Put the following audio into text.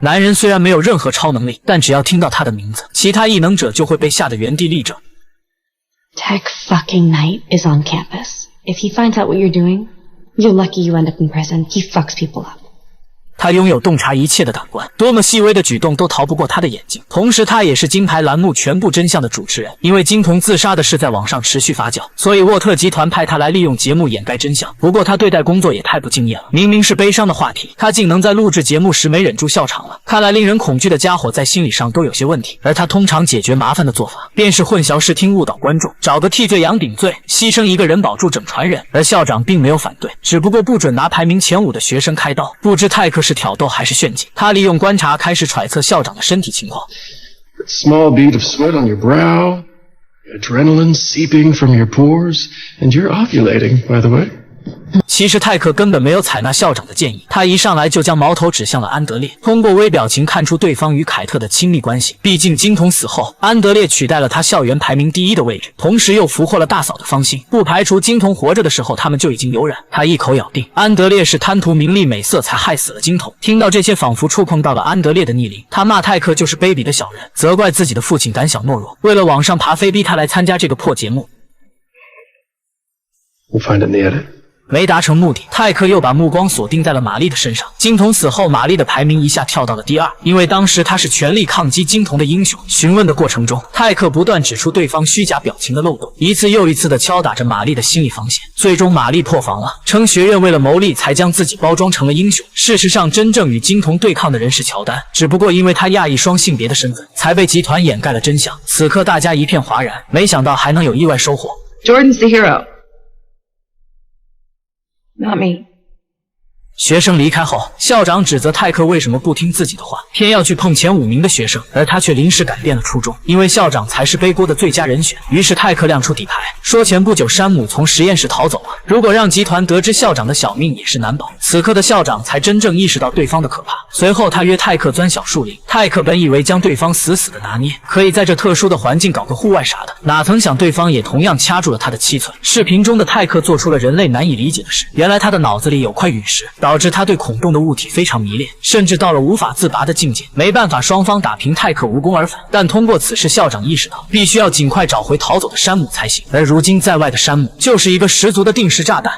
男人虽然没有任何超能力，但只要听到他的名字，其他异能者就会被吓得原地立正。Tech fucking Knight is on campus. If he finds out what you're doing, you're lucky you end up in prison. He fucks people up. 他拥有洞察一切的感官，多么细微的举动都逃不过他的眼睛。同时，他也是金牌栏目全部真相的主持人。因为金童自杀的事在网上持续发酵，所以沃特集团派他来利用节目掩盖真相。不过他对待工作也太不敬业了，明明是悲伤的话题，他竟能在录制节目时没忍住笑场了。看来令人恐惧的家伙在心理上都有些问题。而他通常解决麻烦的做法，便是混淆视听误导观众，找个替罪羊顶罪，牺牲一个人保住整船人。而校长并没有反对，只不过不准拿排名前5的学生开刀。不知泰克是挑逗还是陷阱，他利用观察开始揣测校长的身体情况。Small bead of sweat on your brow, adrenaline seeping from your pores, and you're ovulating, by the way. 其实泰克根本没有采纳校长的建议，他一上来就将矛头指向了安德烈，通过微表情看出对方与凯特的亲密关系。毕竟金童死后，安德烈取代了他校园排名第1的位置，同时又俘获了大嫂的芳心，不排除金童活着的时候他们就已经有染。他一口咬定安德烈是贪图名利美色才害死了金童。听到这些，仿佛触碰到了安德烈的逆鳞，他骂泰克就是卑鄙的小人，责怪自己的父亲胆小懦弱，为了往上爬非逼他来参加这个破节目。 We'll find it in the edit. 没达成目的，泰克又把目光锁定在了玛丽的身上。金童死后，玛丽的排名一下跳到了第2，因为当时他是全力抗击金童的英雄。询问的过程中，泰克不断指出对方虚假表情的漏洞，一次又一次地敲打着玛丽的心理防线。最终，玛丽破防了，称学院为了牟利才将自己包装成了英雄。事实上，真正与金童对抗的人是乔丹，只不过因为他亚裔双性别的身份，才被集团掩盖了真相。此刻大家一片哗然，没想到还能有意外收获。 Jordan's the hero. Not me. 学生离开后，校长指责泰克为什么不听自己的话，偏要去碰前5名的学生，而他却临时改变了初衷，因为校长才是背锅的最佳人选。于是泰克亮出底牌，说前不久山姆从实验室逃走了，如果让集团得知校长的小命也是难保。此刻的校长才真正意识到对方的可怕。随后他约泰克钻小树林，泰克本以为将对方死死的拿捏，可以在这特殊的环境搞个户外啥的，哪曾想对方也同样掐住了他的7寸。视频中的泰克做出了人类难以理解的事，原来他的脑子里有块陨石，导致他对孔洞的物体非常迷恋，甚至到了无法自拔的境界。没办法，双方打平，泰克无功而返。但通过此事，校长意识到必须要尽快找回逃走的山姆才行。而如今在外的山姆就是一个十足的定时炸弹。